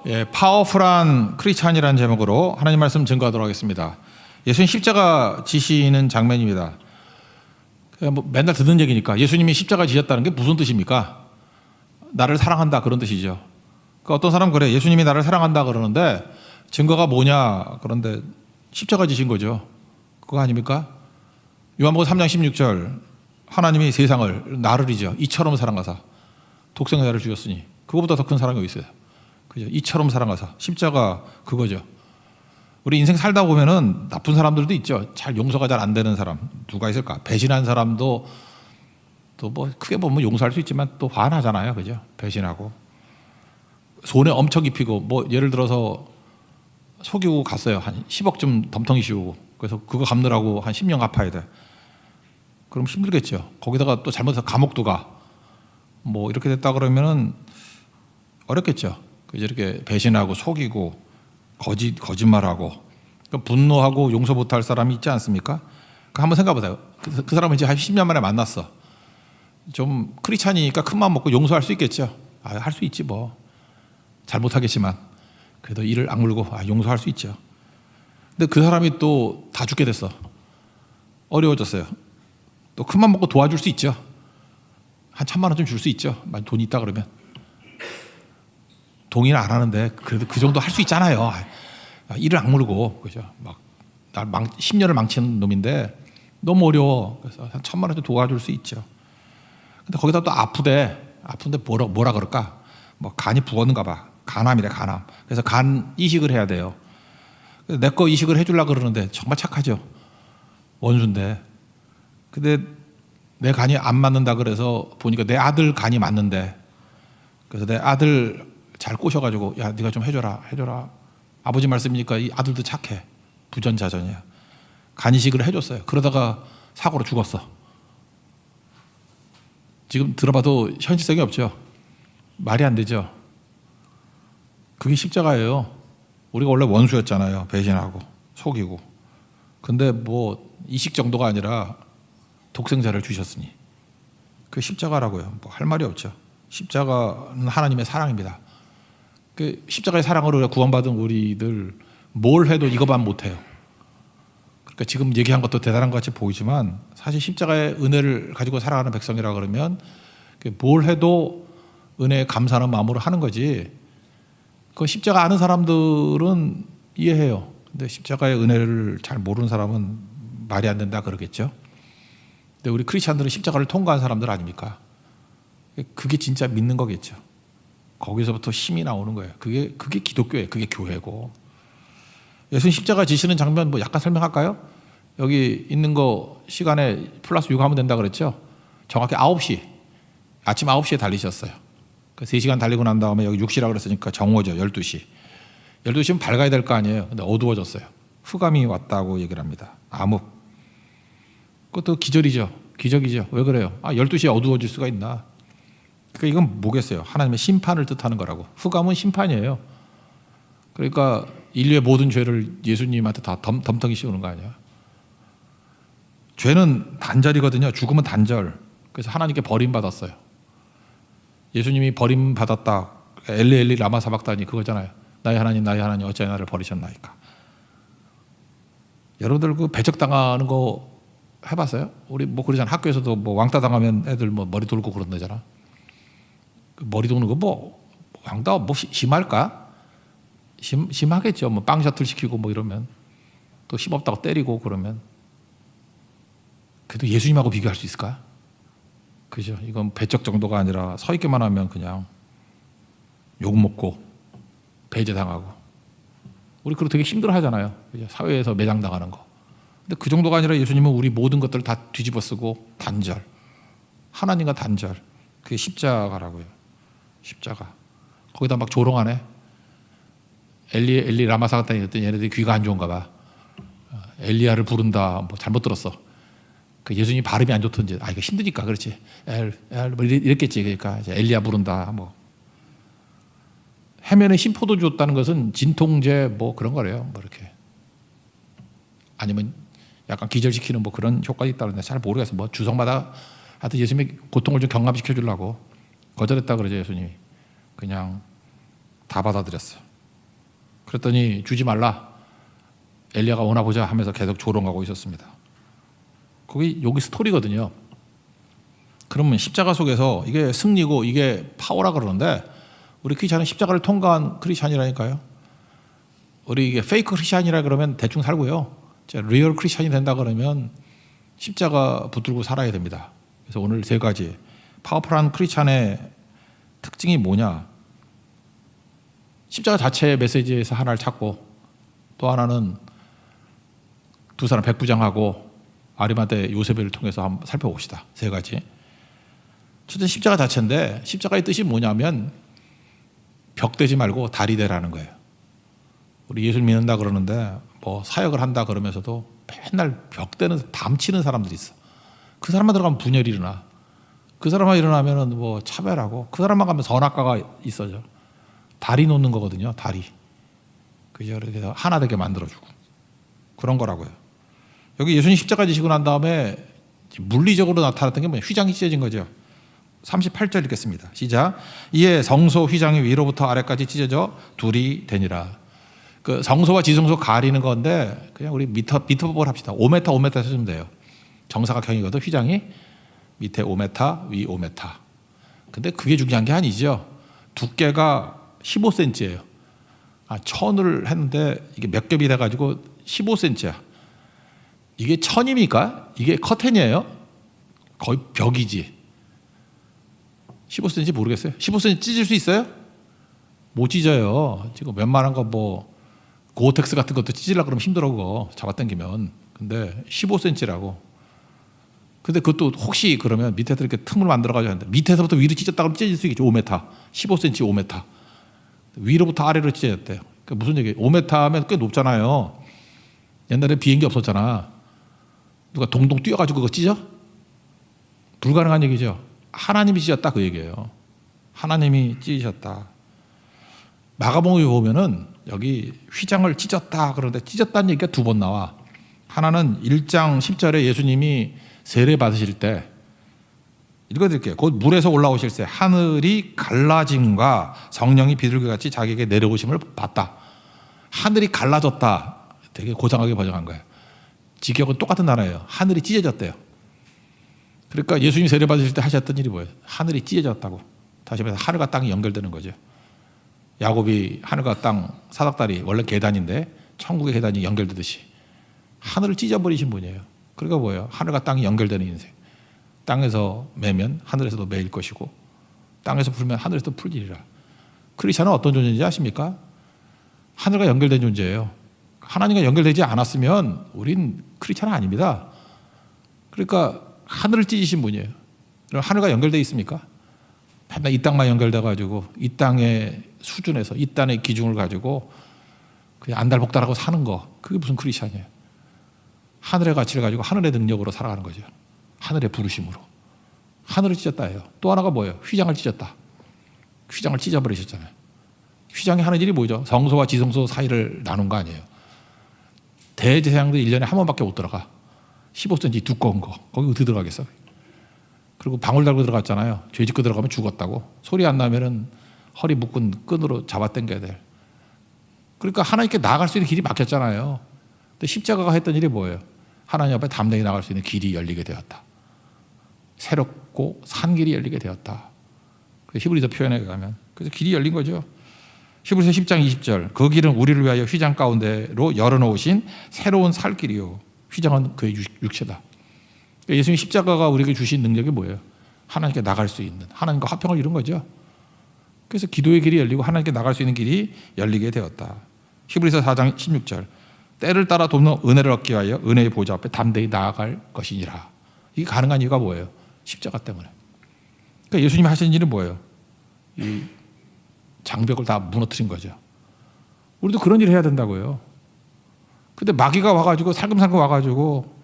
예, 파워풀한 크리스찬이라는 제목으로 하나님 말씀 증거하도록 하겠습니다. 예수님 십자가 지시는 장면입니다. 뭐 맨날 듣는 얘기니까 예수님이 십자가 지셨다는 게 무슨 뜻입니까? 나를 사랑한다 그런 뜻이죠. 그러니까 어떤 사람은 그래, 예수님이 나를 사랑한다 그러는데 증거가 뭐냐, 그런데 십자가 지신 거죠. 그거 아닙니까? 요한복음 3장 16절, 하나님이 세상을 나를이죠, 이처럼 사랑하사 독생자를 주셨으니 그거보다 더 큰 사랑이 있어요. 그죠? 이처럼 사랑하사, 십자가 그거죠. 우리 인생 살다 보면은 나쁜 사람들도 있죠. 잘 용서가 잘 안 되는 사람 누가 있을까? 배신한 사람도 또 뭐 크게 보면 용서할 수 있지만 또 화나잖아요, 그죠? 배신하고 손에 엄청 입히고, 뭐 예를 들어서 속이고 갔어요. 한 10억 좀 덤텅이 씌우고, 그래서 그거 갚느라고 한 10년 갚아야 돼. 그럼 힘들겠죠. 거기다가 또 잘못해서 감옥도 가. 뭐 이렇게 됐다 그러면은 어렵겠죠. 이렇게 배신하고 속이고 거짓말하고 분노하고 용서 못할 사람이 있지 않습니까? 한번 생각해 보세요. 그 사람은 이제 한 10년 만에 만났어. 좀 크리스찬이니까 큰맘 먹고 용서할 수 있겠죠. 할 수 있지 뭐. 잘못하겠지만 그래도 이를 악물고 용서할 수 있죠. 근데 그 사람이 또 다 죽게 됐어. 어려워졌어요. 또 큰맘 먹고 도와줄 수 있죠. 한 1,000만 원 좀 줄 수 있죠. 많이 돈이 있다 그러면. 동의는 안 하는데 그래도 그 정도 할 수 있잖아요. 이를 악물고, 그죠? 막 날 10년을 망치는 놈인데 너무 어려워. 그래서 한 1,000만 원 좀 도와줄 수 있죠. 근데 거기다 또 아픈데 뭐라 그럴까? 뭐 간이 부었는가 봐. 간암이래, 간암. 그래서 간 이식을 해야 돼요. 내 거 이식을 해주려고 그러는데 정말 착하죠. 원수인데. 근데 내 간이 안 맞는다 그래서 보니까 내 아들 간이 맞는데, 그래서 내 아들 잘 꼬셔가지고, 야, 네가 좀 해줘라. 아버지 말씀이니까 이 아들도 착해. 부전자전이야. 간 이식을 해줬어요. 그러다가 사고로 죽었어. 지금 들어봐도 현실성이 없죠. 말이 안 되죠. 그게 십자가예요. 우리가 원래 원수였잖아요. 배신하고 속이고. 근데 뭐 이식 정도가 아니라 독생자를 주셨으니 그게 십자가라고요. 뭐 할 말이 없죠. 십자가는 하나님의 사랑입니다. 그 십자가의 사랑으로 구원받은 우리들 뭘 해도 이거만 못해요. 그러니까 지금 얘기한 것도 대단한 것 같이 보이지만 사실 십자가의 은혜를 가지고 살아가는 백성이라 그러면 뭘 해도 은혜에 감사하는 마음으로 하는 거지. 그 십자가 아는 사람들은 이해해요. 근데 십자가의 은혜를 잘 모르는 사람은 말이 안 된다 그러겠죠. 근데 우리 크리스찬들은 십자가를 통과한 사람들 아닙니까? 그게 진짜 믿는 거겠죠. 거기서부터 힘이 나오는 거예요. 그게 기독교예요. 그게 교회고. 예수님 십자가 지시는 장면 뭐 약간 설명할까요? 여기 있는 거 시간에 플러스 6 하면 된다 그랬죠. 정확히 9시, 아침 9시에 달리셨어요. 3시간 달리고 난 다음에 여기 6시라고 그랬으니까 정오죠. 12시. 12시면 밝아야 될 거 아니에요. 근데 어두워졌어요. 흑암이 왔다고 얘기를 합니다. 암흑. 그것도 기적이죠. 왜 그래요? 12시에 어두워질 수가 있나? 그러니까 이건 뭐겠어요? 하나님의 심판을 뜻하는 거라고. 흑암은 심판이에요. 그러니까 인류의 모든 죄를 예수님한테 다 덤텅이 씌우는 거 아니야. 죄는 단절이거든요. 죽음은 단절. 그래서 하나님께 버림받았어요. 예수님이 버림받았다. 엘리 라마 사박다니 그거잖아요. 나의 하나님 어찌하여 나를 버리셨나이까. 여러분들 그 배척당하는 거 해봤어요? 우리 뭐 그러잖아. 학교에서도 뭐 왕따 당하면 애들 뭐 머리 돌고 그런다잖아. 그 머리 도는 거 뭐 왕따 뭐 심할까? 심하겠죠. 뭐 빵 셔틀 시키고 뭐 이러면 또 힘없다고 때리고 그러면. 그래도 예수님하고 비교할 수 있을까? 그죠? 이건 배척 정도가 아니라 서 있기만 하면 그냥 욕 먹고 배제당하고. 우리 그거 되게 힘들어 하잖아요. 사회에서 매장당하는 거. 근데 그 정도가 아니라 예수님은 우리 모든 것들을 다 뒤집어 쓰고 단절. 하나님과 단절. 그게 십자가라고요. 십자가. 거기다 막 조롱하네. 엘리 라마사가다니 했더니 얘네들이 귀가 안 좋은가 봐. 엘리야를 부른다. 뭐 잘못 들었어. 그 예수님 발음이 안 좋던지. 이거 힘드니까 그렇지. 뭐 이랬겠지. 그러니까 엘리야 부른다. 뭐 해면에 신포도 줬다는 것은 진통제 뭐 그런 거래요. 뭐 이렇게. 아니면 약간 기절시키는 뭐 그런 효과가 있다는데 잘 모르겠어. 뭐 주성마다 하여튼 예수님의 고통을 좀 경감시켜 주려고 거절했다 그러죠. 예수님이. 그냥 다 받아들였어. 그랬더니 주지 말라. 엘리야가 오나 보자 하면서 계속 조롱하고 있었습니다. 여기 스토리거든요. 그러면 십자가 속에서 이게 승리고 이게 파워라 그러는데 우리 크리스찬은 십자가를 통과한 크리스찬이라니까요. 우리 이게 페이크 크리스찬이라 그러면 대충 살고요. 리얼 크리스찬이 된다 그러면 십자가 붙들고 살아야 됩니다. 그래서 오늘 세 가지 파워풀한 크리스찬의 특징이 뭐냐? 십자가 자체의 메시지에서 하나를 찾고 또 하나는 두 사람 백부장하고 아리마대 요셉을 통해서 한번 살펴봅시다. 세 가지. 첫째 십자가 자체인데 십자가의 뜻이 뭐냐면 벽대지 말고 다리 되라는 거예요. 우리 예수 믿는다 그러는데 뭐 사역을 한다 그러면서도 맨날 벽대는 담치는 사람들이 있어. 그 사람만 들어가면 분열이 일어나. 그 사람만 일어나면 뭐 차별하고 그 사람만 가면 선악과가 있어져. 다리 놓는 거거든요. 다리. 그죠? 그래서 하나 되게 만들어주고 그런 거라고요. 여기 예수님 십자가 지시고 난 다음에 물리적으로 나타났던 게 뭐냐? 휘장이 찢어진 거죠. 38절 읽겠습니다. 시작. 이에 성소 휘장이 위로부터 아래까지 찢어져 둘이 되니라. 그 성소와 지성소 가리는 건데 그냥 우리 미터법을 합시다. 5m 5m 쓰시면 돼요. 정사각형이거든. 휘장이 밑에 5m 위 5m. 근데 그게 중요한 게 아니죠. 두께가 15cm예요. 천을 했는데 이게 몇 겹이 돼가지고 15cm야. 이게 천입니까? 이게 커튼이에요? 거의 벽이지. 15cm 모르겠어요. 15cm 찢을 수 있어요? 못 찢어요. 지금 웬만한 거 뭐 고어텍스 같은 것도 찢으려고 그러면 힘들어 그거 잡아당기면. 근데 15cm라고. 근데 그것도 혹시 그러면 밑에서 이렇게 틈을 만들어가지고 하는데 밑에서부터 위로 찢었다 그러면 찢어질 수 있겠죠. 5m. 15cm 5m. 위로부터 아래로 찢어졌대요. 그러니까 무슨 얘기예요? 5m 하면 꽤 높잖아요. 옛날에 비행기 없었잖아. 누가 동동 뛰어가지고 그거 찢어? 불가능한 얘기죠. 하나님이 찢었다 그 얘기예요. 하나님이 찢으셨다. 마가복음에 보면은 여기 휘장을 찢었다 그러는데 찢었다는 얘기가 두 번 나와. 하나는 1장 10절에 예수님이 세례 받으실 때 읽어드릴게요. 곧 물에서 올라오실 때 하늘이 갈라짐과 성령이 비둘기같이 자기에게 내려오심을 봤다. 하늘이 갈라졌다. 되게 고상하게 번역한 거예요. 직역은 똑같은 단어예요. 하늘이 찢어졌대요. 그러니까 예수님 세례 받으실 때 하셨던 일이 뭐예요? 하늘이 찢어졌다고. 다시 말해서 하늘과 땅이 연결되는 거죠. 야곱이 하늘과 땅 사닥다리 원래 계단인데 천국의 계단이 연결되듯이 하늘을 찢어버리신 분이에요. 그러니까 뭐예요? 하늘과 땅이 연결되는 인생. 땅에서 매면 하늘에서도 매일 것이고 땅에서 풀면 하늘에서도 풀리리라. 크리스찬은 어떤 존재인지 아십니까? 하늘과 연결된 존재예요. 하나님과 연결되지 않았으면 우린 크리스찬은 아닙니다. 그러니까 하늘을 찢으신 분이에요. 그럼 하늘과 연결되어 있습니까? 맨날 이 땅만 연결돼가지고 이 땅의 수준에서 이 땅의 기준을 가지고 그냥 안달복달하고 사는 거, 그게 무슨 크리스찬이에요? 하늘의 가치를 가지고 하늘의 능력으로 살아가는 거죠. 하늘의 부르심으로. 하늘을 찢었다예요. 또 하나가 뭐예요? 휘장을 찢었다. 휘장을 찢어버리셨잖아요. 휘장이 하는 일이 뭐죠? 성소와 지성소 사이를 나눈 거 아니에요. 대제사장도 1년에 한 번밖에 못 들어가. 15cm 두꺼운 거. 거기 어떻게 들어가겠어? 그리고 방울 달고 들어갔잖아요. 죄 짓고 들어가면 죽었다고. 소리 안 나면은 허리 묶은 끈으로 잡아당겨야 돼. 그러니까 하나님께 나아갈 수 있는 길이 막혔잖아요. 근데 십자가가 했던 일이 뭐예요? 하나님 앞에 담대히 나갈 수 있는 길이 열리게 되었다. 새롭고 산 길이 열리게 되었다. 히브리서 표현에 가면 그래서 길이 열린 거죠. 히브리서 10장 20절 그 길은 우리를 위하여 휘장 가운데로 열어놓으신 새로운 살 길이요. 휘장은 그의 육체다. 예수님 십자가가 우리에게 주신 능력이 뭐예요? 하나님께 나갈 수 있는, 하나님과 화평을 이룬 거죠. 그래서 기도의 길이 열리고 하나님께 나갈 수 있는 길이 열리게 되었다. 히브리서 4장 16절 때를 따라 돕는 은혜를 얻기 위하여 은혜의 보좌 앞에 담대히 나아갈 것이니라. 이게 가능한 이유가 뭐예요? 십자가 때문에. 그러니까 예수님이 하신 일은 뭐예요? 이 장벽을 다 무너뜨린 거죠. 우리도 그런 일을 해야 된다고요. 근데 마귀가 와가지고 살금살금 와가지고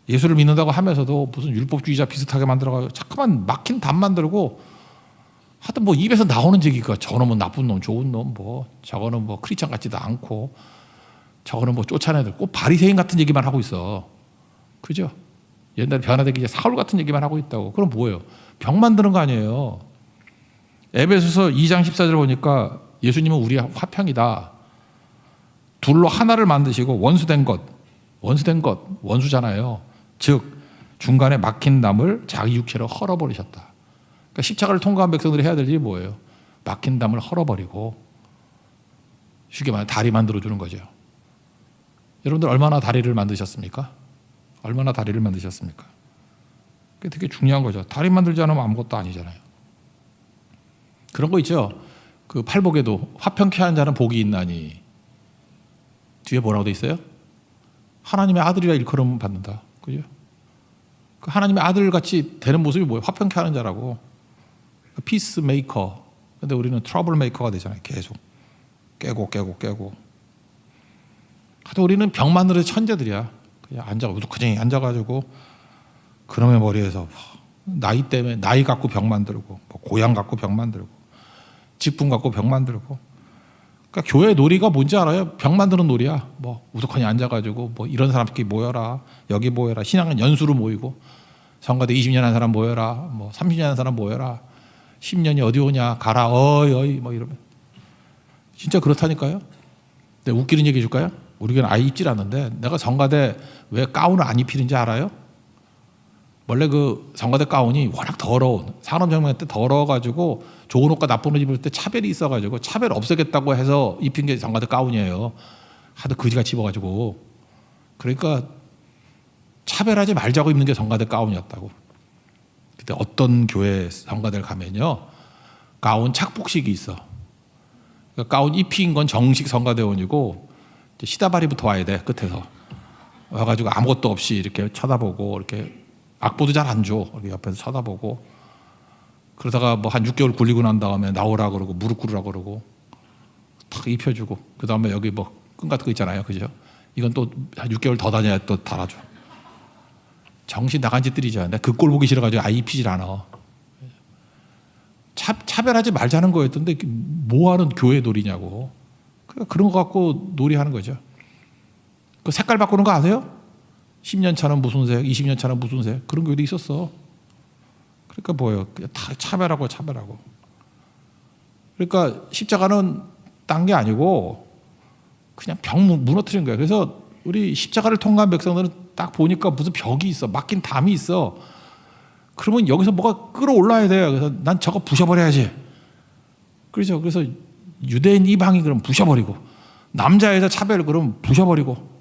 예수를 믿는다고 하면서도 무슨 율법주의자 비슷하게 만들어가지고 자꾸만 막힌 답 만들고 하여튼 뭐 입에서 나오는 얘기가 저놈은 나쁜 놈, 좋은 놈, 뭐 저거는 뭐 크리스찬 같지도 않고 저거는 뭐 쫓아내들 꼭 바리새인 같은 얘기만 하고 있어. 그죠? 옛날에 변화되기 이제 사울 같은 얘기만 하고 있다고. 그럼 뭐예요? 병 만드는 거 아니에요. 에베소서 2장 14절 보니까 예수님은 우리의 화평이다. 둘로 하나를 만드시고 원수된 것, 원수잖아요. 즉 중간에 막힌 담을 자기 육체로 헐어버리셨다. 그러니까 십자가를 통과한 백성들이 해야 될 일이 뭐예요? 막힌 담을 헐어버리고 쉽게 말해 다리 만들어주는 거죠. 여러분들 얼마나 다리를 만드셨습니까? 얼마나 다리를 만드셨습니까? 그게 되게 중요한 거죠. 다리 만들지 않으면 아무것도 아니잖아요. 그런 거 있죠. 그 팔복에도 화평케 하는 자는 복이 있나니 뒤에 뭐라고 돼 있어요? 하나님의 아들이라 일컬음 받는다. 그죠? 그 하나님의 아들 같이 되는 모습이 뭐예요? 화평케 하는 자라고. 피스 메이커. 근데 우리는 트러블 메이커가 되잖아요. 계속 깨고. 하여튼 우리는 병 만드는 천재들이야. 그냥 우두커니 앉아가지고 그놈의 머리에서 나이 때문에 나이 갖고 병 만들고, 뭐 고향 갖고 병 만들고, 직분 갖고 병 만들고. 그러니까 교회 놀이가 뭔지 알아요? 병 만드는 놀이야. 뭐 우두커니 앉아가지고 뭐 이런 사람끼리 모여라, 여기 모여라. 신앙은 연수로 모이고, 성가대 20년 한 사람 모여라, 뭐 30년 한 사람 모여라. 10년이 어디 오냐, 가라, 어이 뭐 이러면 진짜 그렇다니까요. 근데 웃기는 얘기 해줄까요? 우리 교회는 아예 입질 않는데 내가 성가대 왜 가운을 안 입히는지 알아요? 원래 그 성가대 가운이 워낙 더러운, 산업혁명 때 더러워가지고 좋은 옷과 나쁜 옷 입을 때 차별이 있어가지고 차별 없애겠다고 해서 입힌 게 성가대 가운이에요. 하도 거지같이 입어가지고. 그러니까 차별하지 말자고 입는 게 성가대 가운이었다고. 그때 어떤 교회 성가대를 가면요, 가운 착복식이 있어. 그러니까 가운 입힌 건 정식 성가대원이고 시다바리부터 와야 돼. 끝에서 와가지고 아무것도 없이 이렇게 쳐다보고, 이렇게 악보도 잘 안 줘. 이렇게 옆에서 쳐다보고, 그러다가 뭐 한 6개월 굴리고 난 다음에 나오라 그러고 무릎 꿇으라 그러고 탁 입혀주고, 그 다음에 여기 뭐 끈 같은 거 있잖아요, 그죠? 이건 또 한 6개월 더 다녀야 또 달아줘. 정신 나간 짓들이죠. 근데 그 꼴 보기 싫어가지고 아예 입히질 않아. 차별하지 말자는 거였던데 뭐하는 교회 놀이냐고. 그러니까 그런 거 갖고 놀이하는 거죠. 그 색깔 바꾸는 거 아세요? 10년 차는 무슨 색, 20년 차는 무슨 색, 그런 교회도 있었어. 그러니까 뭐예요? 그냥 다 차별하고. 그러니까 십자가는 딴 게 아니고 그냥 벽 무너뜨린 거예요. 그래서 우리 십자가를 통과한 백성들은 딱 보니까 무슨 벽이 있어, 막힌 담이 있어. 그러면 여기서 뭐가 끌어올라야 돼요. 그래서 난 저거 부셔버려야지. 그렇죠. 그래서 유대인 이방인 그럼 부셔버리고, 남자 여자 차별 그러면 부셔버리고,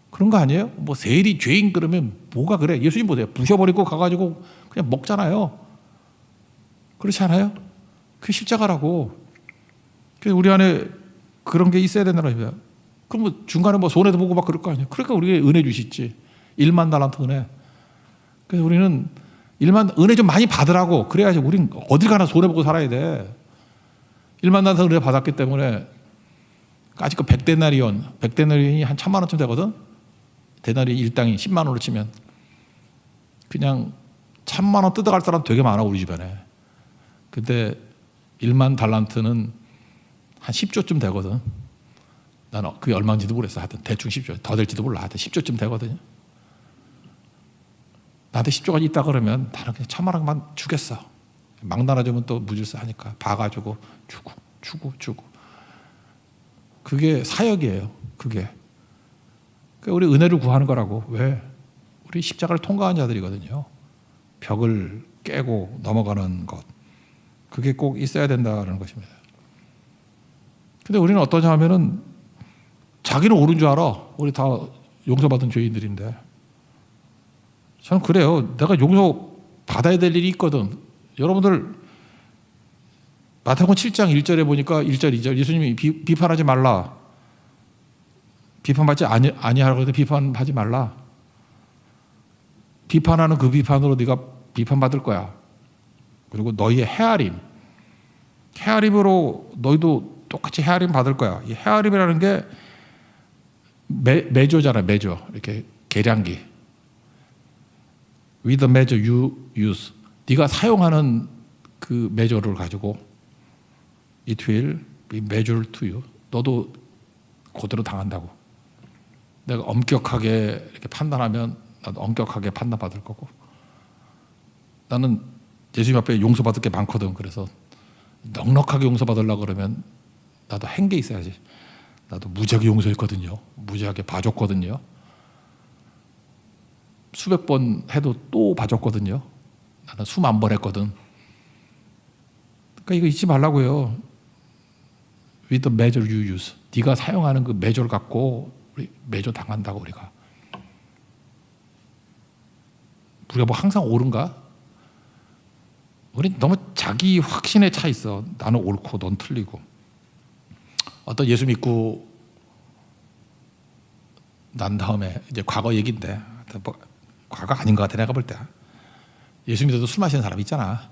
그런 거 아니에요? 뭐 세리 죄인 그러면 뭐가 그래? 예수님 보세요. 부셔버리고 가가지고 그냥 먹잖아요. 그렇지 않아요? 그게 십자가라고. 그래서 우리 안에 그런 게 있어야 된다는 거예요. 그럼 뭐 중간에 뭐 손해도 보고 막 그럴 거 아니에요. 그러니까 우리에게 은혜 주시지. 1만 달란트 은혜. 그래서 우리는 은혜 좀 많이 받으라고. 그래야지 우린 어딜 가나 손해보고 살아야 돼. 1만 달란트 은혜 받았기 때문에 아직 그 100데나리온이 한 1,000만 원쯤 되거든. 데나리 일당이 10만 원으로 치면 그냥 1,000만 원 뜯어갈 사람 되게 많아, 우리 주변에. 근데 1만 달란트는 한 10조쯤 되거든. 나는 그게 얼마인지도 모르겠어. 하여튼 대충 10조, 더 될지도 몰라. 하여튼 10조쯤 되거든요. 나한테 10조가 있다 그러면 나는 그냥 1,000만 원만 주겠어. 막 나눠주면 또 무질서 하니까 봐가지고 주고. 그게 사역이에요. 그게. 우리 은혜를 구하는 거라고. 왜? 우리 십자가를 통과한 자들이거든요. 벽을 깨고 넘어가는 것. 그게 꼭 있어야 된다는 것입니다. 근데 우리는 어떠냐 하면은 자기는 옳은 줄 알아. 우리 다 용서받은 죄인들인데. 저는 그래요. 내가 용서 받아야 될 일이 있거든. 여러분들 마태복음 7장 1절에 보니까 1절 2절 예수님이 비판하지 말라. 비판받지 아니하라고 해도 비판하지 말라. 비판하는 그 비판으로 네가 비판받을 거야. 그리고 너희의 헤아림으로 너희도 똑같이 헤아림 받을 거야. 이 헤아림이라는 게 매조잖아. 매조. 이렇게 계량기. With the measure you use. 네가 사용하는 그 매조를 가지고 it will be measured to you. 너도 그대로 당한다고. 내가 엄격하게 이렇게 판단하면 나도 엄격하게 판단받을 거고. 나는 예수님 앞에 용서받을 게 많거든. 그래서 넉넉하게 용서받으려고 그러면 나도 한 게 있어야지. 나도 무지하게 용서했거든요. 무지하게 봐줬거든요. 수백 번 해도 또 봐줬거든요. 나는 수만 번 했거든. 그러니까 이거 잊지 말라고요. With the measure you use. 네가 사용하는 그 메저를 갖고 메저 당한다고 우리가 뭐 항상 옳은가? 우리 너무 자기 확신에 차 있어. 나는 옳고 넌 틀리고. 어떤 예수 믿고 난 다음에 이제 과거 얘기인데 뭐 과거 아닌 것 같아 내가 볼 때. 예수 믿어도 술 마시는 사람 있잖아.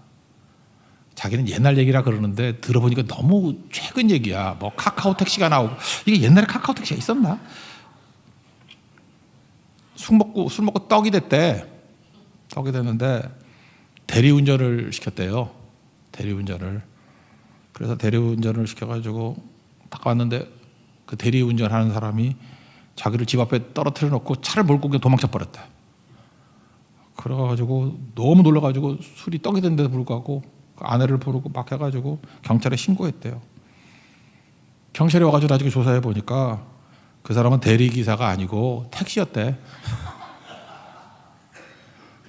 자기는 옛날 얘기라 그러는데 들어보니까 너무 최근 얘기야. 뭐 카카오 택시가 나오고 이게 옛날에 카카오 택시가 있었나? 술 먹고 떡이 됐대. 떡이 됐는데 대리운전을 시켰대요. 대리운전을. 그래서 대리운전을 시켜가지고 딱 왔는데 그 대리운전하는 사람이 자기를 집 앞에 떨어뜨려 놓고 차를 몰고 그냥 도망쳐 버렸대. 그래가지고 너무 놀라가지고 술이 떡이 된데도 불구하고 그 아내를 부르고 막 해가지고 경찰에 신고했대요. 경찰이 와가지고 나중에 조사해 보니까 그 사람은 대리기사가 아니고 택시였대.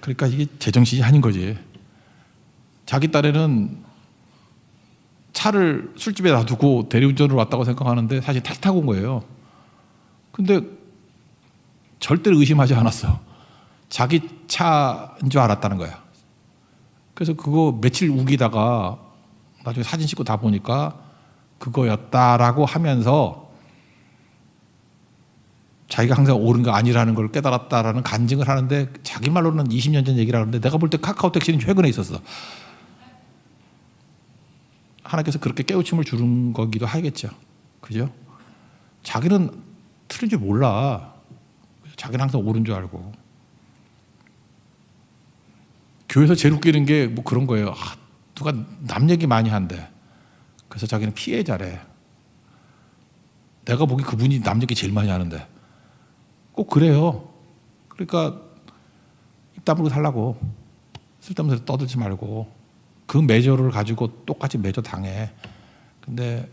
그러니까 이게 제정신이 아닌 거지. 자기 딸애는 차를 술집에 놔두고 대리운전으로 왔다고 생각하는데 사실 택시 타고 온 거예요. 근데 절대로 의심하지 않았어. 자기 차인 줄 알았다는 거야. 그래서 그거 며칠 우기다가 나중에 사진 찍고 다 보니까 그거였다라고 하면서 자기가 항상 옳은 거 아니라는 걸 깨달았다라는 간증을 하는데 자기 말로는 20년 전 얘기라 하는데 내가 볼 때 카카오 택시는 최근에 있었어. 하나님께서 그렇게 깨우침을 주는 거기도 하겠죠. 그죠? 자기는 틀린 줄 몰라. 자기는 항상 옳은 줄 알고. 교회에서 제일 웃기는 게 뭐 그런 거예요. 누가 남 얘기 많이 한대. 그래서 자기는 피해자래. 내가 보기 그분이 남 얘기 제일 많이 하는데. 꼭 그래요. 그러니까 입 다물고 살라고. 쓸데없는 소리 떠들지 말고 그 메저를 가지고 똑같이 메저 당해. 근데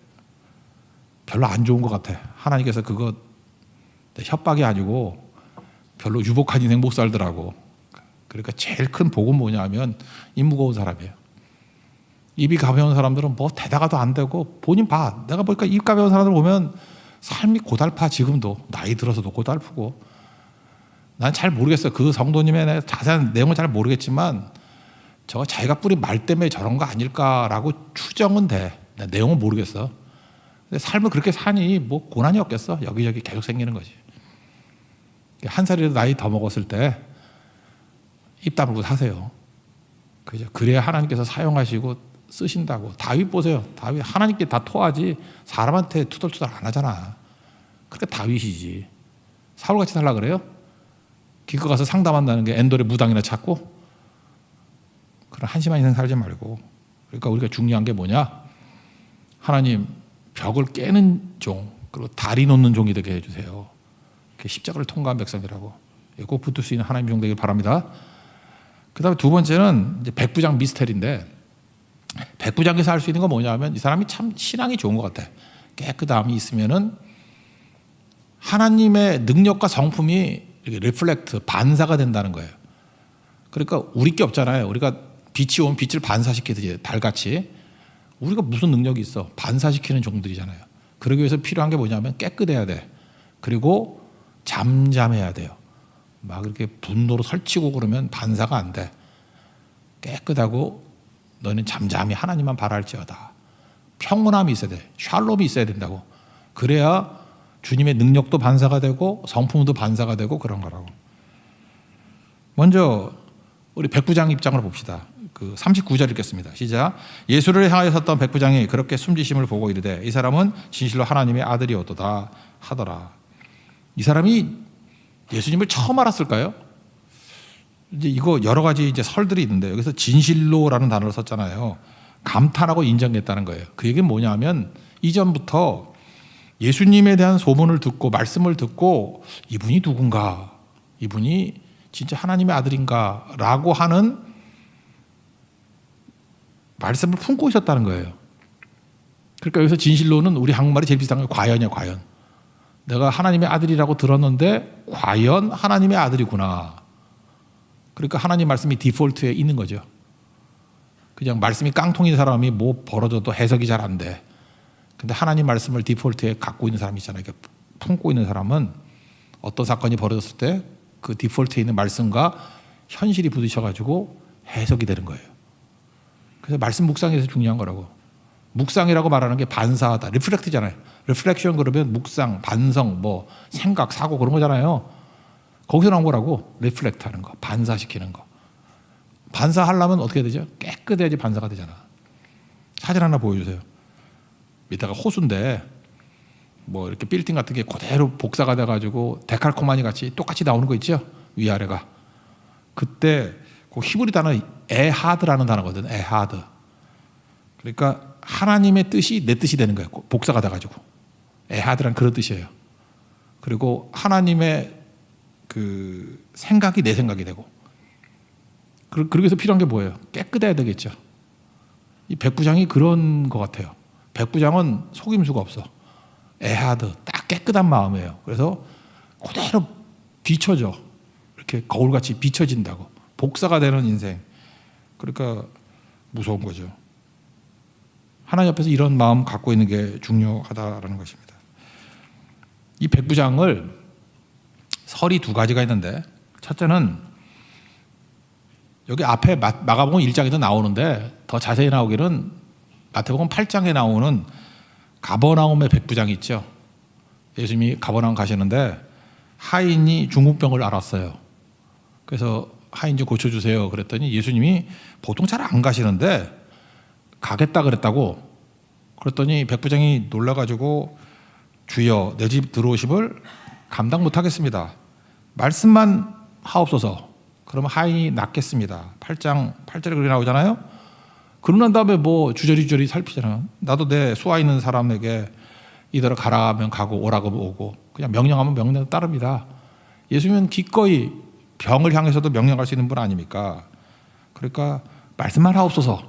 별로 안 좋은 것 같아. 하나님께서 그거 협박이 아니고 별로 유복한 인생 못 살더라고. 그러니까 제일 큰 복은 뭐냐면 입 무거운 사람이에요. 입이 가벼운 사람들은 뭐 대다가도 안 되고 본인 봐. 내가 보니까 입 가벼운 사람들 보면 삶이 고달파. 지금도 나이 들어서도 고달프고. 난 잘 모르겠어요. 그 성도님의 자세한 내용은 잘 모르겠지만 저거 자기가 뿌린 말 때문에 저런 거 아닐까라고 추정은 돼. 내용은 모르겠어. 근데 삶을 그렇게 사니 뭐 고난이 없겠어. 여기저기 계속 생기는 거지. 한 살이라도 나이 더 먹었을 때 입 다물고 사세요. 그죠? 그래야 하나님께서 사용하시고 쓰신다고. 다윗 보세요. 다윗 하나님께 다 토하지 사람한테 투덜투덜 안 하잖아. 그러니까 다윗이지. 사울같이 살라 그래요? 기껏 가서 상담한다는 게 엔돌의 무당이나 찾고 그런 한심한 인생 살지 말고. 그러니까 우리가 중요한 게 뭐냐? 하나님 벽을 깨는 종 그리고 다리 놓는 종이 되게 해주세요. 십자가를 통과한 백성이라고 꼭 붙을 수 있는 하나님 종 되길 바랍니다. 그 다음에 두 번째는 이제 백부장 미스터리인데 백부장에서 할 수 있는 건 뭐냐면 이 사람이 참 신앙이 좋은 것 같아. 깨끗함이 있으면은 하나님의 능력과 성품이 이렇게 리플렉트 반사가 된다는 거예요. 그러니까 우리 게 없잖아요. 우리가 빛이 오면 빛을 반사시키듯이 달같이 우리가 무슨 능력이 있어? 반사시키는 종들이잖아요. 그러기 위해서 필요한 게 뭐냐면 깨끗해야 돼. 그리고 잠잠해야 돼요. 막 이렇게 분노로 설치고 그러면 반사가 안 돼. 깨끗하고 너는 잠잠히 하나님만 바랄지어다. 평온함이 있어야 돼. 샬롬이 있어야 된다고. 그래야 주님의 능력도 반사가 되고 성품도 반사가 되고 그런 거라고. 먼저 우리 백부장 입장을 봅시다. 그 39절 읽겠습니다. 시작. 예수를 향하여 섰던 백부장이 그렇게 숨지심을 보고 이르되 이 사람은 진실로 하나님의 아들이었도다 하더라. 이 사람이 예수님을 처음 알았을까요? 이제 이거 여러 가지 이제 설들이 있는데 여기서 진실로라는 단어를 썼잖아요. 감탄하고 인정했다는 거예요. 그 얘기는 뭐냐면 이전부터 예수님에 대한 소문을 듣고 말씀을 듣고 이분이 누군가, 이분이 진짜 하나님의 아들인가라고 하는 말씀을 품고 있었다는 거예요. 그러니까 여기서 진실로는 우리 한국말이 제일 비슷한 게 과연이야, 과연. 내가 하나님의 아들이라고 들었는데 과연 하나님의 아들이구나. 그러니까 하나님 말씀이 디폴트에 있는 거죠. 그냥 말씀이 깡통인 사람이 뭐 벌어져도 해석이 잘 안 돼. 근데 하나님 말씀을 디폴트에 갖고 있는 사람이 있잖아요. 이렇게 품고 있는 사람은 어떤 사건이 벌어졌을 때 그 디폴트에 있는 말씀과 현실이 부딪혀가지고 해석이 되는 거예요. 그래서 말씀 묵상에서 중요한 거라고. 묵상이라고 말하는 게 반사하다. 리플렉트잖아요. 리플렉션 그러면 묵상, 반성, 뭐 생각, 사고 그런 거잖아요. 거기서 나온 거라고. 리플렉트 하는 거, 반사시키는 거. 반사하려면 어떻게 되죠? 깨끗해야지 반사가 되잖아. 사진 하나 보여주세요. 이따가 호수인데 뭐 이렇게 빌딩 같은 게 그대로 복사가 돼가지고 데칼코마니 같이 똑같이 나오는 거 있죠? 위아래가. 그때 그 히브리 단어 에하드라는 단어거든. 에하드. 그러니까 하나님의 뜻이 내 뜻이 되는 거예요. 복사가 돼가지고. 에하드란 그런 뜻이에요. 그리고 하나님의 그 생각이 내 생각이 되고. 그러기 위해서 필요한 게 뭐예요? 깨끗해야 되겠죠. 이 백부장이 그런 것 같아요. 백부장은 속임수가 없어. 에하드, 딱 깨끗한 마음이에요. 그래서 그대로 비춰져. 이렇게 거울같이 비춰진다고. 복사가 되는 인생. 그러니까 무서운 거죠. 하나님 앞에서 이런 마음 갖고 있는 게 중요하다라는 것입니다. 이 백부장을 설이 두 가지가 있는데, 첫째는 여기 앞에 마가복음 1장에도 나오는데 더 자세히 나오기는 마태복음 8장에 나오는 가버나움의 백부장이 있죠. 예수님이 가버나움 가시는데 하인이 중풍병을 앓았어요. 그래서 하인 좀 고쳐주세요 그랬더니 예수님이 보통 잘 안 가시는데 가겠다 그랬다고. 그랬더니 백부장이 놀라가지고 주여 내 집 들어오심을 감당 못하겠습니다. 말씀만 하옵소서. 그러면 하인이 낫겠습니다. 8장 8절에 그렇게 나오잖아요. 그러고 난 다음에 뭐 주저리 살피잖아요. 나도 내 수하 있는 사람에게 이대로 가라면 가고 오라고 오고 그냥 명령하면 명령 따릅니다. 예수님은 기꺼이 병을 향해서도 명령할 수 있는 분 아닙니까? 그러니까 말씀만 하옵소서.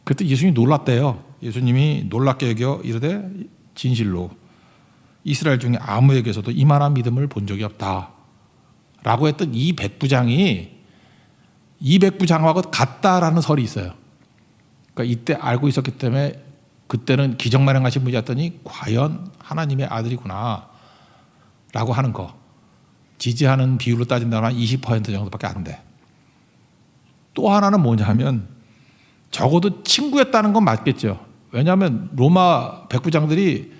그때 예수님이 놀랐대요. 예수님이 놀랍게 여겨 이르되 진실로 이스라엘 중에 아무에게서도 이만한 믿음을 본 적이 없다 라고 했던 이 백부장이 이 백부장하고 같다라는 설이 있어요. 그러니까 이때 알고 있었기 때문에 그때는 기적만행하신 분이었더니 과연 하나님의 아들이구나 라고 하는 거. 지지하는 비율로 따진다면 한 20% 정도밖에 안 돼. 또 하나는 뭐냐면 적어도 친구였다는 건 맞겠죠. 왜냐하면 로마 백부장들이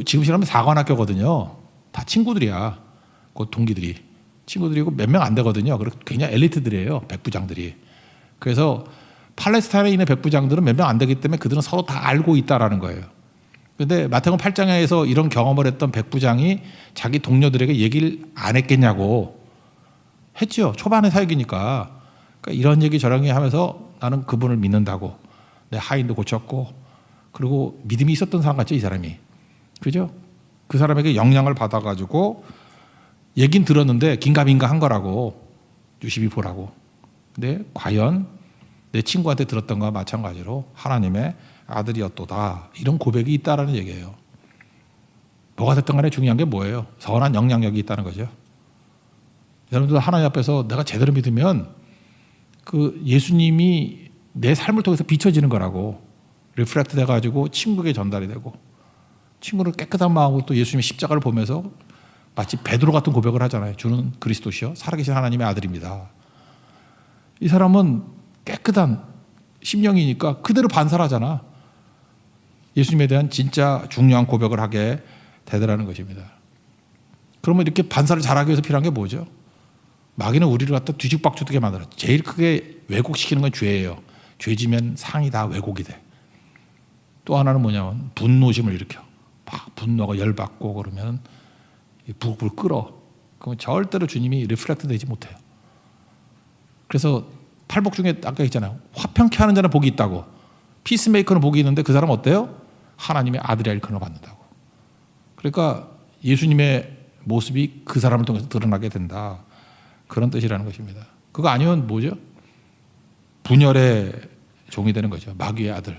지금 시험은 사관학교거든요. 다 친구들이야. 그 동기들이. 친구들이고 몇 명 안 되거든요. 그리고 그냥 엘리트들이에요. 백부장들이. 그래서 팔레스타인에 있는 백부장들은 몇 명 안 되기 때문에 그들은 서로 다 알고 있다라는 거예요. 그런데 마태복음 8장에서 이런 경험을 했던 백부장이 자기 동료들에게 얘기를 안 했겠냐고 했죠. 초반의 사역이니까. 그러니까 이런 얘기 저런 얘기 하면서 나는 그분을 믿는다고. 내 하인도 고쳤고 그리고 믿음이 있었던 사람 같죠. 이 사람이. 그죠? 그 사람에게 영향을 받아가지고 얘긴 들었는데 긴가민가 한 거라고. 유심히 보라고. 근데 과연 내 친구한테 들었던 것과 마찬가지로 하나님의 아들이었도다. 이런 고백이 있다라는 얘기예요. 뭐가 됐든 간에 중요한 게 뭐예요? 선한 영향력이 있다는 거죠. 여러분들 하나님 앞에서 내가 제대로 믿으면 그 예수님이 내 삶을 통해서 비춰지는 거라고. 리플렉트 돼가지고 친구에게 전달이 되고 친구를 깨끗한 마음으로 또 예수님의 십자가를 보면서 마치 베드로 같은 고백을 하잖아요. 주는 그리스도시요 살아계신 하나님의 아들입니다. 이 사람은 깨끗한 심령이니까 그대로 반사를 하잖아. 예수님에 대한 진짜 중요한 고백을 하게 되더라는 것입니다. 그러면 이렇게 반사를 잘하기 위해서 필요한 게 뭐죠? 마귀는 우리를 갖다 뒤죽박죽하게 만들어. 제일 크게 왜곡시키는 건 죄예요. 죄지면 상이 다 왜곡이 돼. 또 하나는 뭐냐면 분노심을 일으켜. 막 분노가 열받고 그러면 불 끓어. 그러면 절대로 주님이 리플렉트 되지 못해요. 그래서 팔복 중에 아까 있잖아요. 화평케 하는 자는 복이 있다고. 피스메이커는 복이 있는데 그 사람은 어때요? 하나님의 아들이라 일컬어 받는다고. 그러니까 예수님의 모습이 그 사람을 통해서 드러나게 된다. 그런 뜻이라는 것입니다. 그거 아니면 뭐죠? 분열의 종이 되는 거죠. 마귀의 아들.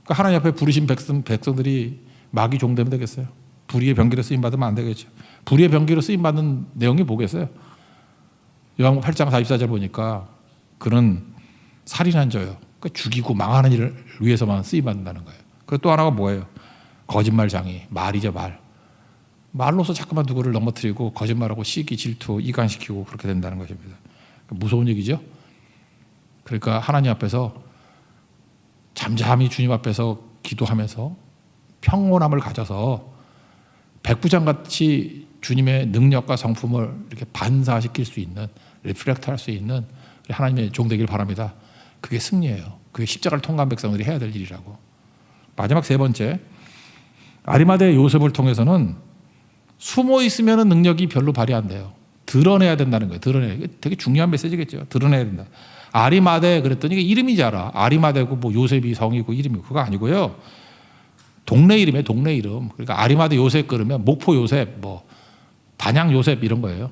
그러니까 하나님 앞에 부르신 백성들이 마귀 종 되면 되겠어요? 불의의 병기로 쓰임 받으면 안 되겠죠. 불의의 병기로 쓰임 받는 내용이 뭐겠어요? 요한복음 8장 44절 보니까 그는 살인한 자요. 그러니까 죽이고 망하는 일을 위해서만 쓰임 받는다는 거예요. 그리고 또 하나가 뭐예요? 거짓말장이, 말이죠, 말. 말로서 자꾸만 누구를 넘어뜨리고 거짓말하고 시기, 질투, 이간시키고 그렇게 된다는 것입니다. 무서운 얘기죠. 그러니까 하나님 앞에서 잠잠히 주님 앞에서 기도하면서 평온함을 가져서 백부장같이 주님의 능력과 성품을 이렇게 반사시킬 수 있는, 리플렉트 할 수 있는 하나님의 종 되길 바랍니다. 그게 승리예요. 그게 십자가를 통과한 백성들이 해야 될 일이라고. 마지막 세 번째, 아리마대 요셉을 통해서는 숨어 있으면 능력이 별로 발휘 안 돼요. 드러내야 된다는 거예요. 드러내야. 되게 중요한 메시지겠죠. 드러내야 된다. 아리마대 그랬더니 이게 이름이잖아. 아리마대고 뭐 요셉이 성이고 이름이고 그거 아니고요. 동네 이름이에요. 동네 이름. 그러니까 아리마대 요셉 그러면 목포 요셉, 뭐 단양 요셉 이런 거예요.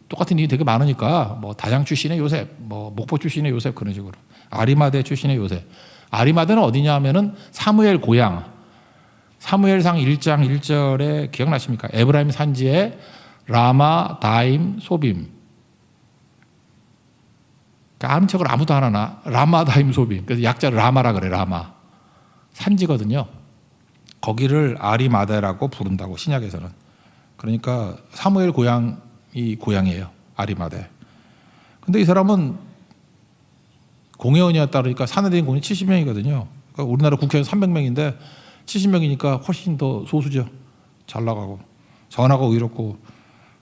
똑같은 일이 되게 많으니까 뭐 단양 출신의 요셉, 뭐 목포 출신의 요셉 그런 식으로. 아리마대 출신의 요셉. 아리마대는 어디냐 하면은 사무엘 고향. 사무엘상 1장 1절에 기억나십니까? 에브라임 산지에 라마, 다임, 소빔. 그러니까 아는 척을 아무도 안 하나? 라마, 다임, 소빔. 그래서 약자를 라마라 그래, 라마. 산지거든요. 거기를 아리마대라고 부른다고, 신약에서는. 그러니까 사무엘 고향이 고향이에요. 아리마대. 근데 이 사람은 공회원이었다 그러니까 사내대인 공이 70명이거든요. 그러니까 우리나라 국회의원 300명인데 70명이니까 훨씬 더 소수죠. 잘 나가고 선하고 의롭고.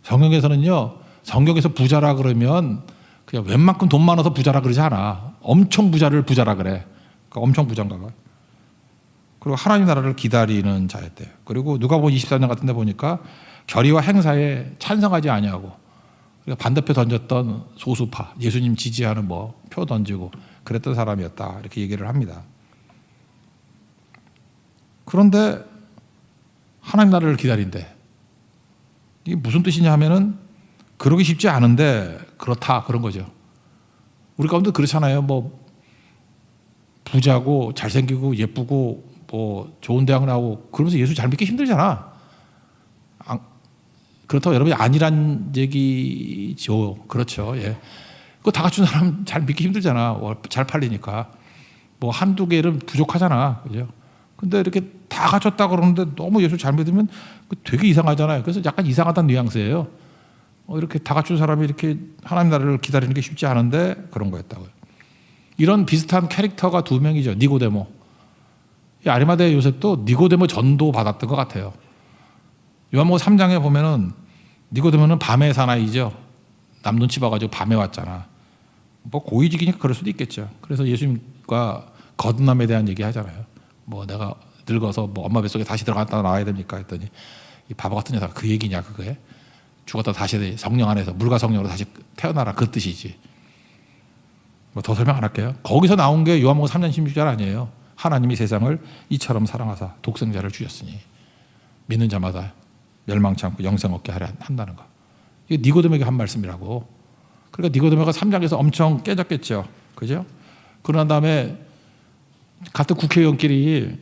성경에서는요, 성경에서 부자라 그러면 그냥 웬만큼 돈 많아서 부자라 그러지 않아. 엄청 부자를 부자라 그래. 그러니까 엄청 부자인가 봐. 그리고 하나님 나라를 기다리는 자였대요. 그리고 누가복음 24년 같은 데 보니까 결의와 행사에 찬성하지 아니하고, 그러니까 반대표 던졌던 소수파, 예수님 지지하는 뭐 표 던지고 그랬던 사람이었다, 이렇게 얘기를 합니다. 그런데 하나님 나라를 기다린대. 이게 무슨 뜻이냐 하면은 그러기 쉽지 않은데 그렇다, 그런 거죠. 우리 가운데 그렇잖아요. 뭐 부자고 잘생기고 예쁘고 뭐 좋은 대학 나오고 그러면서 예수 잘 믿기 힘들잖아. 그렇다고 여러분이 아니란 얘기죠. 그렇죠. 예. 그거 다 갖춘 사람 잘 믿기 힘들잖아. 잘 팔리니까. 뭐 한두 개는 부족하잖아. 그죠? 근데 이렇게 다 갖췄다 그러는데 너무 예수 잘 믿으면 되게 이상하잖아요. 그래서 약간 이상하다는 뉘앙스예요. 이렇게 다 갖춘 사람이 이렇게 하나님 나라를 기다리는 게 쉽지 않은데 그런 거였다고요. 이런 비슷한 캐릭터가 두 명이죠. 니고데모. 이 아리마대 요셉도 니고데모 전도 받았던 것 같아요. 요한복음 3장에 보면은 니고데모는 밤의 사나이죠. 남 눈치 봐가지고 밤에 왔잖아. 뭐 고위직이니까 그럴 수도 있겠죠. 그래서 예수님과 거듭남에 대한 얘기 하잖아요. 뭐 내가 늙어서 뭐 엄마 뱃속에 다시 들어갔다 나와야 됩니까 했더니 이 바보 같은 여자가 그 얘기냐 그거에. 죽었다 다시 성령 안에서 물과 성령으로 다시 태어나라, 그 뜻이지. 뭐 더 설명 안 할게요. 거기서 나온 게 요한복음 3장 16절 아니에요. 하나님이 세상을 이처럼 사랑하사 독생자를 주셨으니 믿는 자마다 멸망치 않고 영생 얻게 하려 한다는 거. 이게 니고데모에게 한 말씀이라고. 그러니까 니고데모가 3장에서 엄청 깨졌겠죠. 그죠? 그런 다음에 같은 국회의원끼리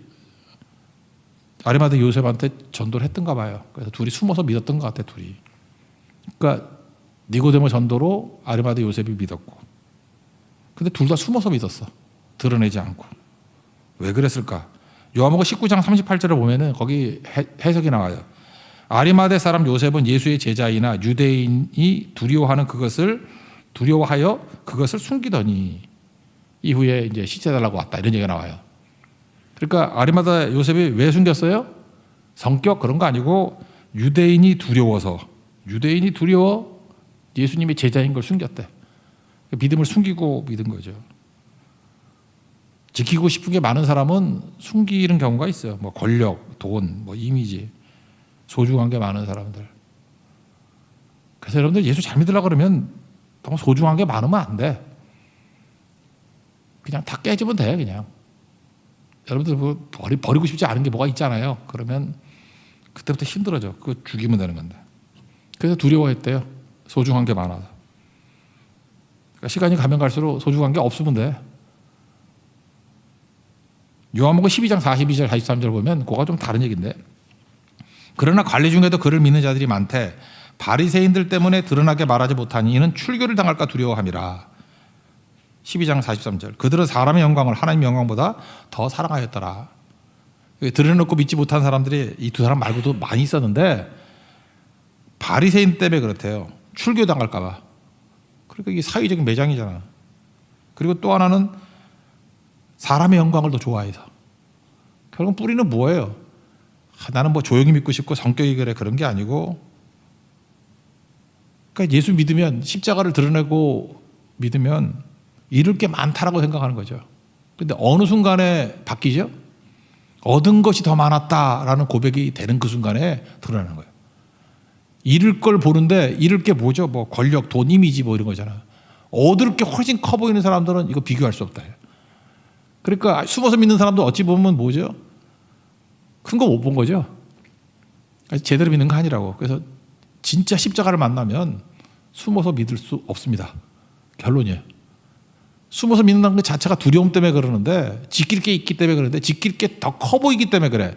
아리마대 요셉한테 전도를 했던가 봐요. 그래서 둘이 숨어서 믿었던 것 같아, 둘이. 그러니까 니고데모 전도로 아리마대 요셉이 믿었고. 근데 둘 다 숨어서 믿었어. 드러내지 않고. 왜 그랬을까? 요한복음 19장 38절을 보면은 거기 해석이 나와요. 아리마대 사람 요셉은 예수의 제자이나 유대인이 두려워하여 그것을 숨기더니 이후에 이제 시체달라고 왔다, 이런 얘기가 나와요. 그러니까 아리마대 요셉이 왜 숨겼어요? 성격 그런 거 아니고 유대인이 두려워 예수님이 제자인 걸 숨겼대. 믿음을 숨기고 믿은 거죠. 지키고 싶은 게 많은 사람은 숨기는 경우가 있어요. 뭐 권력, 돈, 뭐 이미지, 소중한 게 많은 사람들. 그래서 여러분들 예수 잘 믿으려고 그러면 너무 소중한 게 많으면 안 돼. 그냥 다 깨지면 돼, 그냥. 여러분들 뭐 버리고 싶지 않은 게 뭐가 있잖아요. 그러면 그때부터 힘들어져. 그거 죽이면 되는 건데. 그래서 두려워했대요. 소중한 게 많아서. 그러니까 시간이 가면 갈수록 소중한 게 없으면 돼. 요한복음 12장 42절 43절 보면 그거가 좀 다른 얘기인데, 그러나 관리 중에도 그를 믿는 자들이 많대. 바리새인들 때문에 드러나게 말하지 못하니 이는 출교를 당할까 두려워함이라. 12장 43절. 그들은 사람의 영광을 하나님의 영광보다 더 사랑하였더라. 드러내놓고 믿지 못한 사람들이 이 두 사람 말고도 많이 있었는데 바리새인 때문에 그렇대요. 출교 당할까 봐. 그러니까 이게 사회적인 매장이잖아. 그리고 또 하나는 사람의 영광을 더 좋아해서. 결국 뿌리는 뭐예요? 나는 뭐 조용히 믿고 싶고 성격이 그래 그런 게 아니고, 그러니까 예수 믿으면 십자가를 드러내고 믿으면 잃을 게 많다라고 생각하는 거죠. 그런데 어느 순간에 바뀌죠? 얻은 것이 더 많았다라는 고백이 되는 그 순간에 드러나는 거예요. 잃을 걸 보는데 잃을 게 뭐죠? 뭐 권력, 돈, 이미지 뭐 이런 거잖아. 얻을 게 훨씬 커 보이는 사람들은 이거 비교할 수 없다. 그러니까 숨어서 믿는 사람도 어찌 보면 뭐죠? 큰 거 못 본 거죠. 제대로 믿는 거 아니라고. 그래서 진짜 십자가를 만나면 숨어서 믿을 수 없습니다. 결론이에요. 숨어서 믿는다는 것 자체가 두려움 때문에 그러는데, 지킬 게 있기 때문에 그러는데, 지킬 게 더 커 보이기 때문에 그래.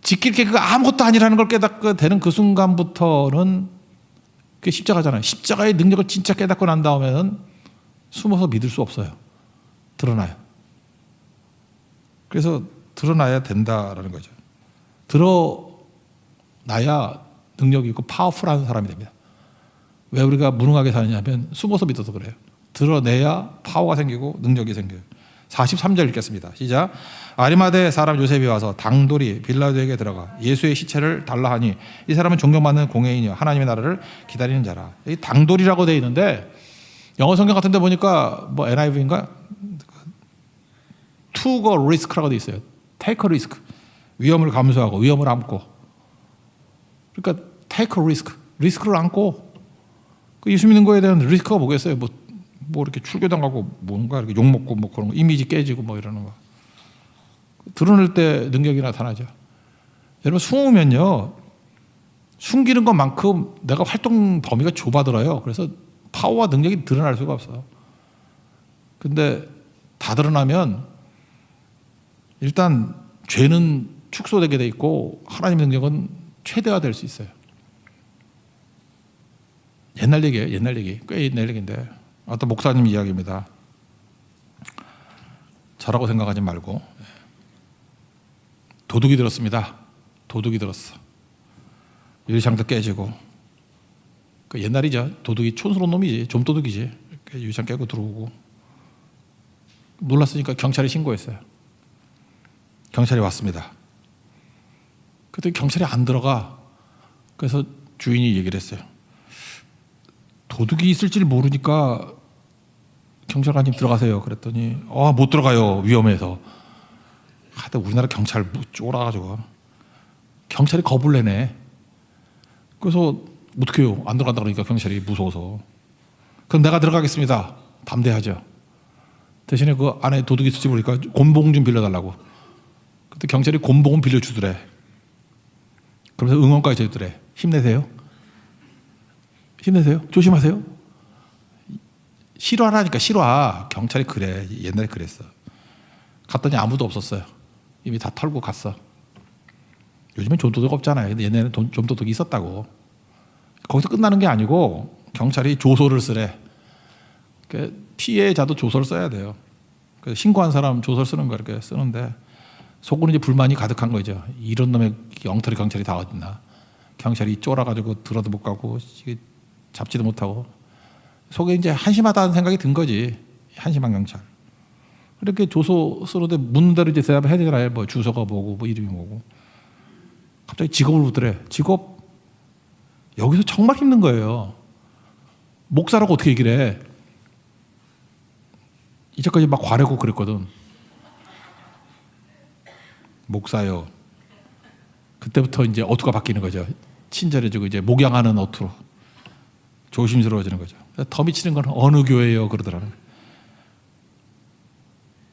지킬 게 그거 아무것도 아니라는 걸 깨닫게 되는 그 순간부터는 그게 십자가잖아요. 십자가의 능력을 진짜 깨닫고 난 다음에는 숨어서 믿을 수 없어요. 드러나요. 그래서 드러나야 된다라는 거죠. 드러나야 능력이 있고 파워풀한 사람이 됩니다. 왜 우리가 무능하게 사느냐면 숨어서 믿어서 그래요. 드러내야 파워가 생기고 능력이 생겨요. 43절 읽겠습니다. 시작. 아리마대 사람 요셉이 와서 당돌이 빌라도에게 들어가 예수의 시체를 달라 하니 이 사람은 존경받는 공회인이요 하나님의 나라를 기다리는 자라. 이 당돌이라고 되어 있는데 영어 성경 같은 데 보니까 뭐 NIV인가? Took a risk라고 되어 있어요. Take a risk. 위험을 감수하고 위험을 안고. 그러니까 take a risk. 리스크를 안고. 그 예수 믿는 거에 대한 리스크가 뭐겠어요? 뭐 이렇게 출교당하고 뭔가 이렇게 욕먹고 뭐 그런 거, 이미지 깨지고 뭐 이러는 거. 드러낼 때 능력이 나타나죠. 여러분 숨으면요, 숨기는 것만큼 내가 활동 범위가 좁아들어요. 그래서 파워와 능력이 드러날 수가 없어요. 근데 다 드러나면 일단 죄는 축소되게 돼 있고 하나님의 능력은 최대화될 수 있어요. 옛날 얘기예요. 옛날 얘기. 꽤 옛날 얘기인데 어떤 목사님 이야기입니다. 저라고 생각하지 말고. 도둑이 들었습니다. 도둑이 들었어. 유리창도 깨지고. 그 옛날이죠. 도둑이 촌스러운 놈이지. 좀도둑이지. 유리창 깨고 들어오고. 놀랐으니까 경찰에 신고했어요. 경찰이 왔습니다. 그때 경찰이 안 들어가. 그래서 주인이 얘기를 했어요. 도둑이 있을지를 모르니까 경찰관님 들어가세요. 그랬더니 못 들어가요. 위험해서. 하여튼 우리나라 경찰 쫄아가지고 경찰이 겁을 내네. 그래서 어떻게 해요? 안 들어간다 그러니까 경찰이 무서워서. 그럼 내가 들어가겠습니다. 담대하죠. 대신에 그 안에 도둑이 있을지 모르니까 곤봉 좀 빌려달라고. 그때 경찰이 곤봉은 빌려주더래. 그러면서 응원까지 해주더래. 힘내세요. 힘내세요. 조심하세요. 실화라니까 실화. 경찰이 그래. 옛날에 그랬어. 갔더니 아무도 없었어요. 이미 다 털고 갔어. 요즘엔 좀도둑 없잖아요. 근데 옛날에는 좀도둑이 있었다고. 거기서 끝나는 게 아니고 경찰이 조서를 쓰래. 피해자도 조서를 써야 돼요. 신고한 사람 조서를 쓰는 거 이렇게 쓰는데 속으로 이제 불만이 가득한 거죠. 이런 놈의 엉터리 경찰이 다 어딨나. 경찰이 쫄아가지고 들어도 못 가고 잡지도 못하고 속에 이제 한심하다는 생각이 든 거지. 한심한 경찰. 이렇게 조서 쓰는데 묻는 대로 이제 대답을 해야 되잖아요. 뭐 주소가 뭐고 뭐 이름이 뭐고. 갑자기 직업을 묻더래. 직업? 여기서 정말 힘든 거예요. 목사라고 어떻게 얘기를 해. 이제까지 막 과려고 그랬거든. 목사요. 그때부터 이제 어투가 바뀌는 거죠. 친절해지고 이제 목양하는 어투로 조심스러워지는 거죠. 더 미치는 건 어느 교회예요 그러더라고요.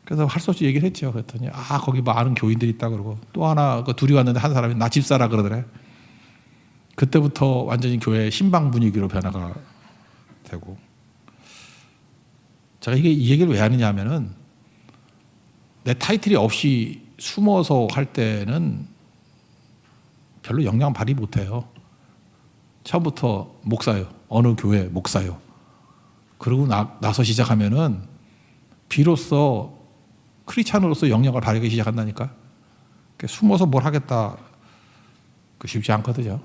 그래서 할 수 없이 얘기를 했죠. 그랬더니 거기 뭐 아는 교인들이 있다 그러고 또 하나 그 둘이 왔는데 한 사람이 나 집사라 그러더래. 그때부터 완전히 교회 신방 분위기로 변화가 되고. 제가 이 얘기를 왜 하느냐 하면은 내 타이틀이 없이 숨어서 할 때는 별로 영향 발휘 못해요. 처음부터 목사요. 어느 교회 목사요. 그러고 나서 시작하면은 비로소 크리스찬으로서 영향을 발휘하기 시작한다니까. 숨어서 뭘 하겠다. 쉽지 않거든요.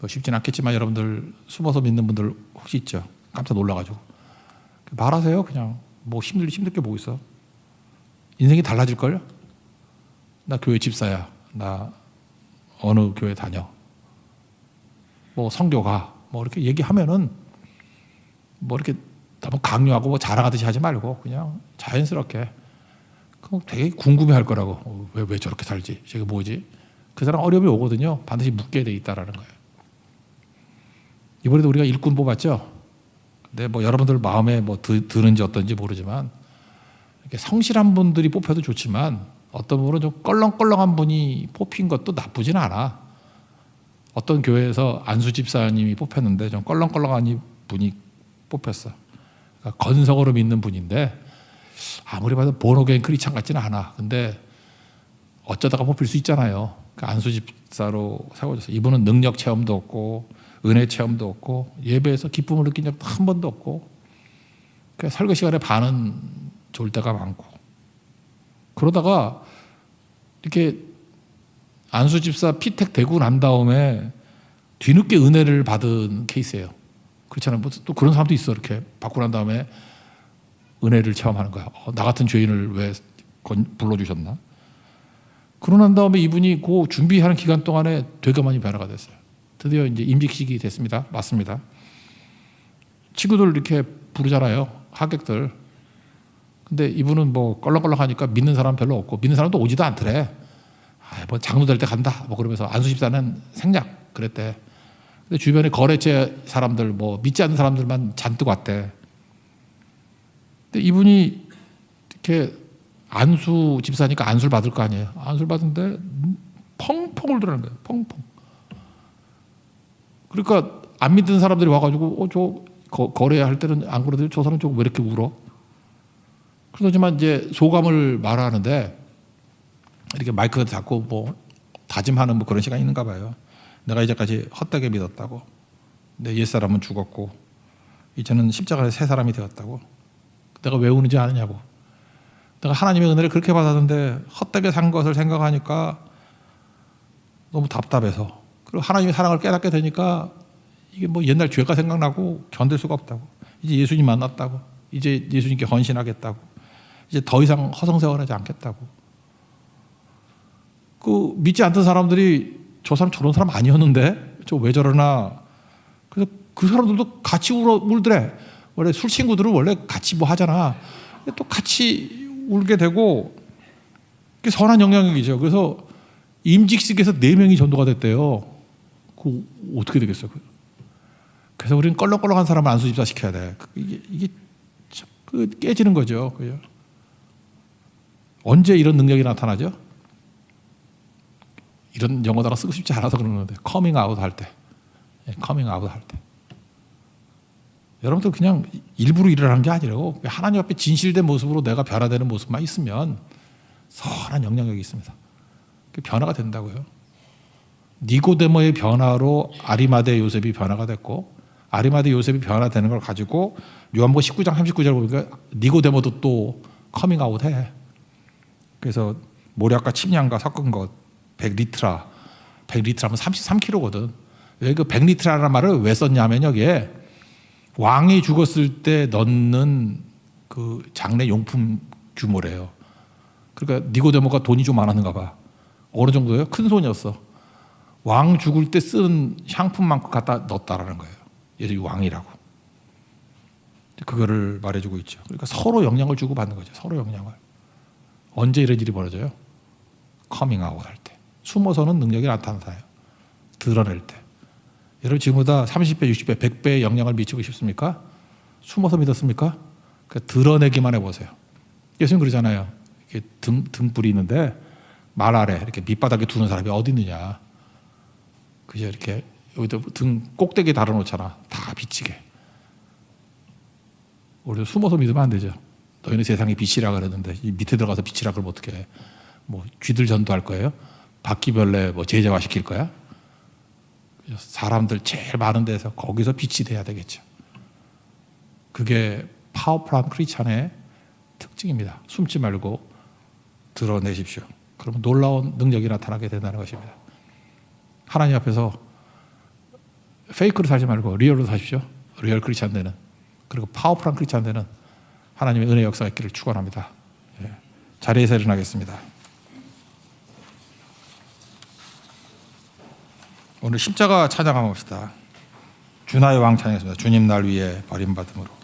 쉽진 않겠지만 여러분들 숨어서 믿는 분들 혹시 있죠? 깜짝 놀라가지고 말하세요. 그냥 뭐 힘들 게 뭐 있어. 인생이 달라질걸요? 나 교회 집사야. 나 어느 교회 다녀. 뭐 성교가 뭐 이렇게 얘기하면은 뭐 이렇게 너무 강요하고 뭐 자랑하듯이 하지 말고 그냥 자연스럽게. 그럼 되게 궁금해할 거라고. 왜 저렇게 살지? 저게 뭐지? 그 사람 어려움이 오거든요. 반드시 묻게 돼 있다라는 거예요. 이번에도 우리가 일꾼 뽑았죠. 근데 뭐 여러분들 마음에 뭐 드는지 어떤지 모르지만 이렇게 성실한 분들이 뽑혀도 좋지만 어떤 분은 좀 껄렁껄렁한 분이 뽑힌 것도 나쁘진 않아. 어떤 교회에서 안수 집사님이 뽑혔는데 좀 껄렁껄렁한 분이 뽑혔어. 그러니까 건성으로 믿는 분인데 아무리 봐도 본어게인 크리스찬 같지는 않아. 근데 어쩌다가 뽑힐 수 있잖아요. 그러니까 안수 집사로 세워졌어. 이분은 능력 체험도 없고 은혜 체험도 없고 예배에서 기쁨을 느낀 적도 한 번도 없고 그러니까 설교 시간에 반은 좋을 때가 많고 그러다가 이렇게 안수 집사 피택 되고 난 다음에 뒤늦게 은혜를 받은 케이스예요. 그렇잖아요. 뭐 또 그런 사람도 있어. 이렇게 받고 난 다음에 은혜를 체험하는 거야. 나 같은 죄인을 왜 불러주셨나? 그러고 난 다음에 이분이 그 준비하는 기간 동안에 되게 많이 변화가 됐어요. 드디어 이제 임직식이 됐습니다. 맞습니다. 친구들 이렇게 부르잖아요. 하객들. 근데 이분은 뭐 껄렁껄렁하니까 믿는 사람 별로 없고 믿는 사람도 오지도 않더래. 뭐 장로 될 때 간다. 뭐 그러면서 안수 집사는 생략 그랬대. 근데 주변에 거래처 사람들 뭐 믿지 않는 사람들만 잔뜩 왔대. 근데 이분이 이렇게 안수 집사니까 안수를 받을 거 아니에요. 안수를 받는데 펑펑 울더라는 거예요. 펑펑. 그러니까 안 믿는 사람들이 와가지고 저 거래할 때는 안 그러더니 저 사람 왜 이렇게 울어? 그러지만 이제 소감을 말하는데 이렇게 마이크가 잡고 뭐 다짐하는 뭐 그런 시간이 있는가 봐요. 내가 이제까지 헛되게 믿었다고. 내 옛사람은 죽었고 이제는 십자가에 새 사람이 되었다고. 내가 왜 우는지 아느냐고. 내가 하나님의 은혜를 그렇게 받았는데 헛되게 산 것을 생각하니까 너무 답답해서 그리고 하나님의 사랑을 깨닫게 되니까 이게 뭐 옛날 죄가 생각나고 견딜 수가 없다고. 이제 예수님 만났다고. 이제 예수님께 헌신하겠다고. 이제 더 이상 허송세월하지 않겠다고. 그 믿지 않던 사람들이 저 사람 저런 사람 아니었는데 저 왜 저러나. 그래서 그 사람들도 같이 울더래. 원래 술 친구들은 원래 같이 뭐 하잖아. 또 같이 울게 되고 그게 선한 영향력이죠. 그래서 임직식에서 4명이 전도가 됐대요. 그 어떻게 되겠어요? 그래서 우리는 껄렁껄렁한 사람을 안수 집사 시켜야 돼. 이게 깨지는 거죠. 그죠? 언제 이런 능력이 나타나죠? 이런 영어 단어 쓰고 싶지 않아서 그러는 건데 커밍 아웃 할 때. 커밍 아웃 할 때. 여러분들 그냥 일부러 일어나는 게 아니라고 하나님 앞에 진실된 모습으로 내가 변화되는 모습만 있으면 선한 영향력이 있습니다. 변화가 된다고요. 니고데모의 변화로 아리마대 요셉이 변화가 됐고 아리마대 요셉이 변화되는 걸 가지고 요한복음 19장 39절 보니까 니고데모도 또 커밍아웃 해. 그래서 모략과 침량과 섞은 것 100리트라 100리트라면 33kg거든. 왜 그 100리트라는 말을 왜 썼냐면 여기에 왕이 죽었을 때 넣는 그 장례 용품 규모래요. 그러니까 니고데모가 돈이 좀 많았는가 봐. 어느 정도예요? 큰 손이었어. 왕 죽을 때 쓴 향품만큼 갖다 넣었다라는 거예요. 얘들이 왕이라고. 그거를 말해주고 있죠. 그러니까 서로 영향을 주고 받는 거죠. 서로 영향을. 언제 이런 일이 벌어져요? 커밍아웃 할 때. 숨어서는 능력이 나타나요. 드러낼 때. 여러분 지금보다 30배, 60배, 100배의 영향을 미치고 싶습니까? 숨어서 믿었습니까? 드러내기만 해보세요. 예수님 그러잖아요. 이렇게 등불이 있는데 말 아래 이렇게 밑바닥에 두는 사람이 어디 있느냐. 그죠? 이렇게 여기다 등 꼭대기에 달아놓잖아. 다 비치게. 우리도 숨어서 믿으면 안 되죠. 너희는 세상의 빛이라 그러는데 이 밑에 들어가서 빛이라 그러면 어떻게 해? 뭐 쥐들 전도할 거예요? 바퀴벌레 뭐 제자화 시킬 거야? 사람들 제일 많은 데서 거기서 빛이 돼야 되겠죠. 그게 파워풀한 크리스찬의 특징입니다. 숨지 말고 드러내십시오. 그러면 놀라운 능력이 나타나게 된다는 것입니다. 하나님 앞에서 페이크로 살지 말고 리얼로 사십시오. 리얼 크리스찬 되는, 그리고 파워풀한 크리스찬 되는 하나님의 은혜 역사가 있기를 축원합니다. 자리에서 일어나겠습니다. 오늘 십자가 찬양합시다. 주나의 왕 찬양했습니다. 주님 날 위해 버림받음으로.